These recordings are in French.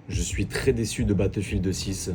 Je suis très déçu de Battlefield 6.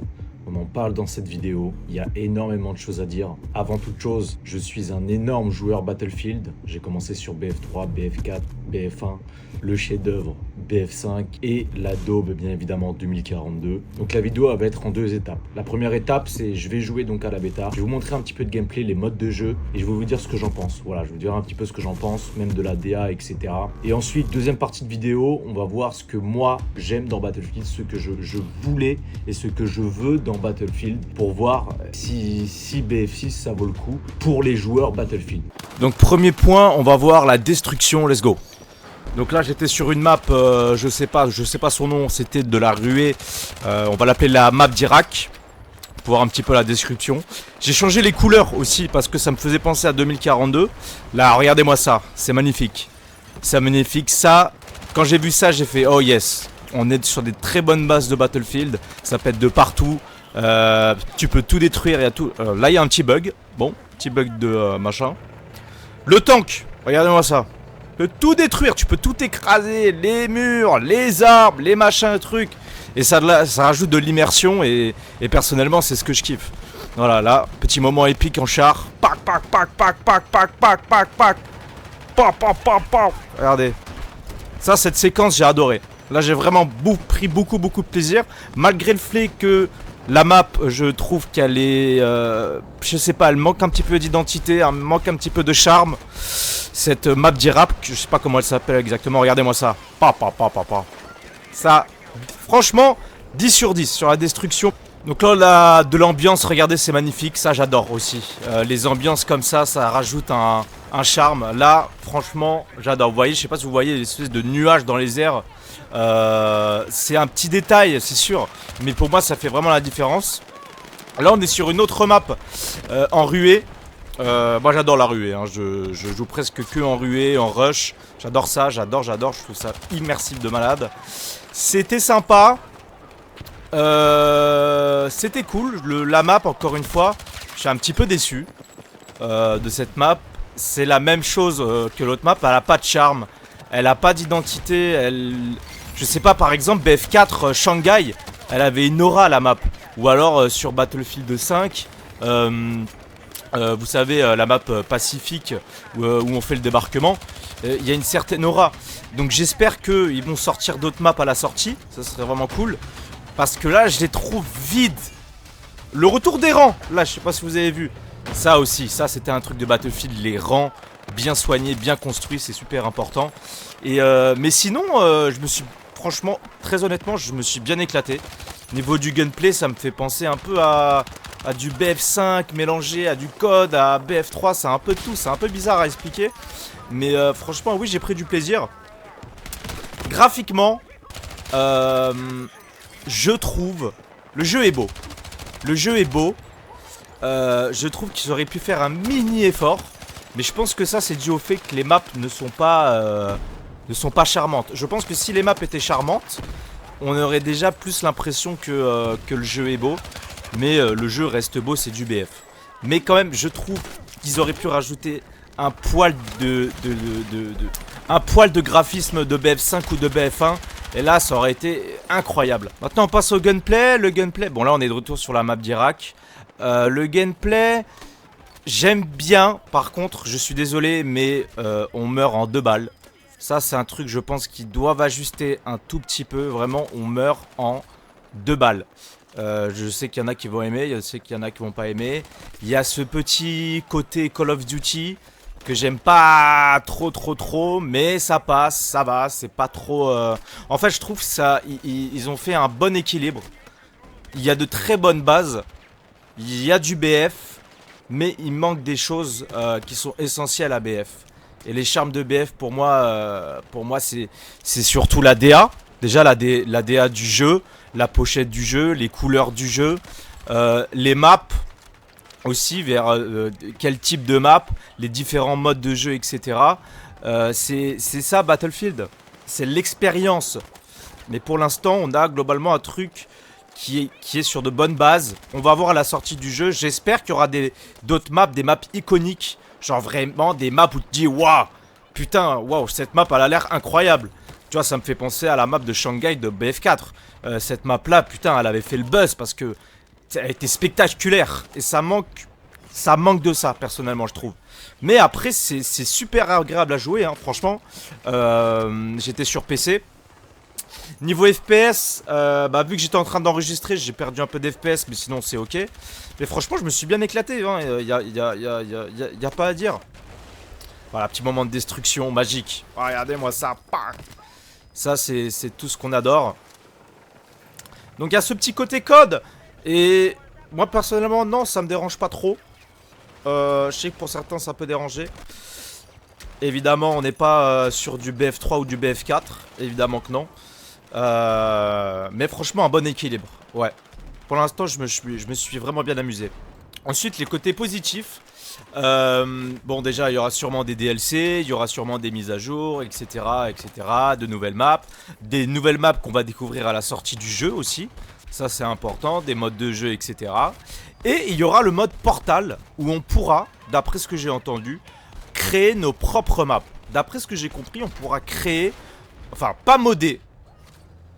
On en parle dans cette vidéo. Il y a énormément de choses à dire. Avant toute chose, je suis un énorme joueur Battlefield. J'ai commencé sur BF3, BF4, BF1, le chef-d'œuvre BF5 et la daube bien évidemment 2042. Donc la vidéo va être en deux étapes. La première étape, c'est je vais jouer donc à la bêta. Je vais vous montrer un petit peu de gameplay, les modes de jeu et je vais vous dire ce que j'en pense. Voilà, je vais vous dire un petit peu ce que j'en pense, même de la DA, etc. Et ensuite, deuxième partie de vidéo, on va voir ce que moi j'aime dans Battlefield, ce que je voulais et ce que je veux dans Battlefield pour voir si BF6 ça vaut le coup pour les joueurs Battlefield. Donc premier point, on va voir la destruction, let's go. Donc là j'étais sur une map, je sais pas son nom, c'était de la ruée, on va l'appeler la map d'Irak, pour voir un petit peu la description. J'ai changé les couleurs aussi parce que ça me faisait penser à 2042. Là regardez-moi ça, c'est magnifique. C'est magnifique, ça, quand j'ai vu ça j'ai fait oh yes. On est sur des très bonnes bases de Battlefield, ça pète de partout, tu peux tout détruire, il y a tout. Là il y a un petit bug, bon, petit bug de machin. Le tank, regardez-moi ça. Tu peux tout détruire, tu peux tout écraser, les murs, les arbres, les machins, trucs. Et ça rajoute de l'immersion et personnellement c'est ce que je kiffe. Voilà, là, petit moment épique en char. Pac, pac, pac, pac, pac, pac, pac, pac, pac. Pac, pac, pac, pac. Regardez. Ça, cette séquence, j'ai adoré. Là, j'ai vraiment pris beaucoup de plaisir. Malgré le fait que la map, je trouve qu'elle est... je sais pas, elle manque un petit peu d'identité, elle manque un petit peu de charme. Cette map d'Irak, je sais pas comment elle s'appelle exactement, regardez-moi ça. Ça, franchement, 10 sur 10 sur la destruction. Donc là, de l'ambiance, regardez, c'est magnifique, ça j'adore aussi. Les ambiances comme ça rajoute un charme. Là, franchement, j'adore. Vous voyez, je sais pas si vous voyez l'espèce de nuage dans les airs. C'est un petit détail, c'est sûr, mais pour moi ça fait vraiment la différence. Là on est sur une autre map en ruée. Moi j'adore la ruée, hein. Je joue presque que en ruée, en rush. J'adore ça, j'adore, je trouve ça immersif de malade. C'était sympa. C'était cool. La map, encore une fois, je suis un petit peu déçu de cette map. C'est la même chose que l'autre map, elle a pas de charme. Elle a pas d'identité, je sais pas, par exemple BF4 Shanghai, elle avait une aura la map. Ou alors sur Battlefield 5, vous savez la map Pacifique où on fait le débarquement, il y a une certaine aura. Donc j'espère qu'ils vont sortir d'autres maps à la sortie, ça serait vraiment cool. Parce que là je les trouve vides. Le retour des rangs, là je sais pas si vous avez vu. Ça aussi, ça c'était un truc de Battlefield, les rangs bien soignés, bien construits, c'est super important. Et mais sinon, je me suis, franchement, très honnêtement, je me suis bien éclaté. Niveau du gunplay, ça me fait penser un peu à du BF5 mélangé à du code, à BF3, c'est un peu de tout, c'est un peu bizarre à expliquer. Mais franchement, oui, j'ai pris du plaisir. Graphiquement, je trouve, le jeu est beau. Le jeu est beau. Je trouve qu'ils auraient pu faire un mini effort. Mais je pense que ça c'est dû au fait que les maps ne sont pas charmantes. Je pense que si les maps étaient charmantes, on aurait déjà plus l'impression que le jeu est beau. Mais le jeu reste beau, c'est du BF. Mais quand même, je trouve qu'ils auraient pu rajouter un poil de graphisme de BF5 ou de BF1. Et là, ça aurait été incroyable. Maintenant, on passe au gunplay. Le gunplay, bon là on est de retour sur la map d'Irak. Le gameplay... J'aime bien, par contre, je suis désolé, mais on meurt en 2 balles. Ça, c'est un truc, je pense, qu'ils doivent ajuster un tout petit peu. Vraiment, on meurt en 2 balles. Je sais qu'il y en a qui vont aimer, je sais qu'il y en a qui vont pas aimer. Il y a ce petit côté Call of Duty que j'aime pas trop, mais ça passe, ça va, c'est pas trop... En fait, je trouve ça, ils ont fait un bon équilibre. Il y a de très bonnes bases, il y a du BF, mais il manque des choses qui sont essentielles à BF. Et les charmes de BF pour moi c'est surtout la DA. Déjà la DA du jeu, la pochette du jeu, les couleurs du jeu, les maps aussi, vers quel type de map, les différents modes de jeu, etc. C'est ça Battlefield, c'est l'expérience. Mais pour l'instant on a globalement un truc qui est sur de bonnes bases. On va voir à la sortie du jeu. J'espère qu'il y aura d'autres maps, des maps iconiques. Genre vraiment des maps où tu te dis waouh, putain, waouh, cette map elle a l'air incroyable. Tu vois, ça me fait penser à la map de Shanghai de BF4. Cette map là, putain, elle avait fait le buzz parce que elle était spectaculaire. Et ça manque de ça, personnellement, je trouve. Mais après, c'est super agréable à jouer, hein, franchement. J'étais sur PC. Niveau FPS, vu que j'étais en train d'enregistrer, j'ai perdu un peu d'FPS, mais sinon c'est ok. Mais franchement, je me suis bien éclaté, hein. Y a pas à dire. Voilà, petit moment de destruction magique. Oh, regardez-moi ça. Ça, c'est tout ce qu'on adore. Donc, il y a ce petit côté code. Et moi, personnellement, non, ça me dérange pas trop. Je sais que pour certains, ça peut déranger. Évidemment, on n'est pas sur du BF3 ou du BF4. Évidemment que non. Mais franchement, un bon équilibre. Ouais. Pour l'instant, je me suis vraiment bien amusé. Ensuite, les côtés positifs. Bon, déjà, il y aura sûrement des DLC, il y aura sûrement des mises à jour, etc., etc., de nouvelles maps. Des nouvelles maps qu'on va découvrir à la sortie du jeu aussi. Ça, c'est important. Des modes de jeu, etc. Et il y aura le mode Portal, où on pourra, d'après ce que j'ai entendu, créer nos propres maps. D'après ce que j'ai compris, on pourra créer... Enfin, pas modder.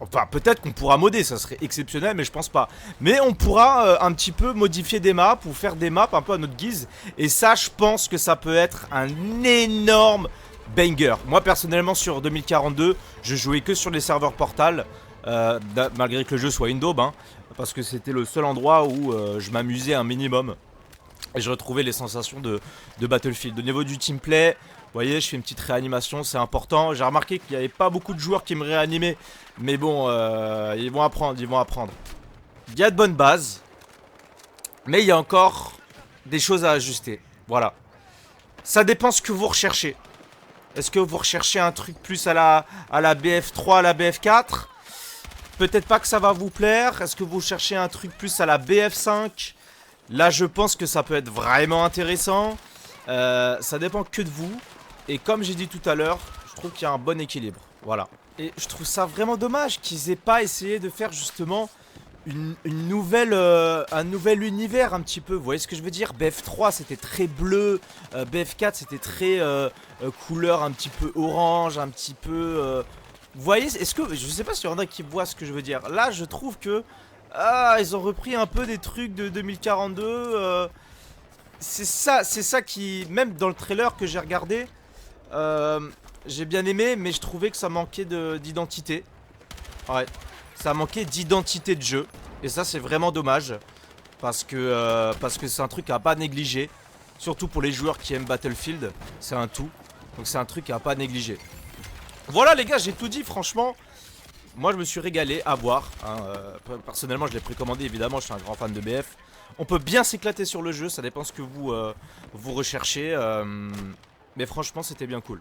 Enfin, peut-être qu'on pourra modder, ça serait exceptionnel, mais je pense pas. Mais on pourra un petit peu modifier des maps ou faire des maps un peu à notre guise. Et ça, je pense que ça peut être un énorme banger. Moi, personnellement, sur 2042, je jouais que sur les serveurs Portal, malgré que le jeu soit une daube, hein, parce que c'était le seul endroit où je m'amusais un minimum. Et je retrouvais les sensations de Battlefield. Au niveau du teamplay, vous voyez, je fais une petite réanimation, c'est important. J'ai remarqué qu'il n'y avait pas beaucoup de joueurs qui me réanimaient. Mais bon, ils vont apprendre, Il y a de bonnes bases. Mais il y a encore des choses à ajuster. Voilà. Ça dépend ce que vous recherchez. Est-ce que vous recherchez un truc plus à la BF3, à la BF4? Peut-être pas que ça va vous plaire. Est-ce que vous cherchez un truc plus à la BF5? Là, je pense que ça peut être vraiment intéressant. Ça dépend que de vous. Et comme j'ai dit tout à l'heure, je trouve qu'il y a un bon équilibre. Voilà. Et je trouve ça vraiment dommage qu'ils aient pas essayé de faire justement un nouvel univers un petit peu. Vous voyez ce que je veux dire? BF3 c'était très bleu. BF4 c'était très couleur un petit peu orange, un petit peu... Vous voyez? Est-ce que... Je sais pas s'il y en a qui voient ce que je veux dire. Là, je trouve que... ils ont repris un peu des trucs de 2042. C'est ça qui... Même dans le trailer que j'ai regardé, j'ai bien aimé, mais je trouvais que ça manquait d'identité. Ouais, ça manquait d'identité de jeu. Et ça, c'est vraiment dommage. Parce que c'est un truc à pas négliger. Surtout pour les joueurs qui aiment Battlefield. C'est un tout. Donc c'est un truc à pas négliger. Voilà les gars, j'ai tout dit, franchement. Moi, je me suis régalé à voir. Hein, personnellement, je l'ai précommandé, évidemment. Je suis un grand fan de BF. On peut bien s'éclater sur le jeu, ça dépend ce que vous recherchez. Mais franchement, c'était bien cool.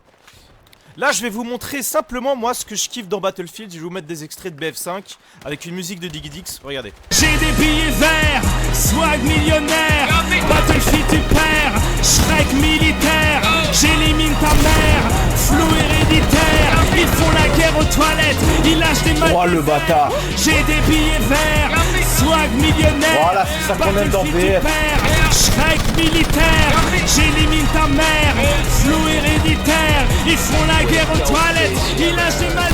Là, je vais vous montrer simplement, moi, ce que je kiffe dans Battlefield. Je vais vous mettre des extraits de BF5 avec une musique de Digidix. Regardez. J'ai des billets verts, swag millionnaire. Battlefield, tu perds, Shrek militaire. J'élimine ta mère, flou héréditaire. Ils font la guerre aux toilettes, ils lâchent des mains. Oh le bâtard. J'ai des billets verts, swag millionnaire. Voilà, c'est ça qu'on aime dans BF. Shrek militaire, j'élimine ta mère, flou héréditaire. Ils font la guerre aux toilettes, ils lâchent des mains.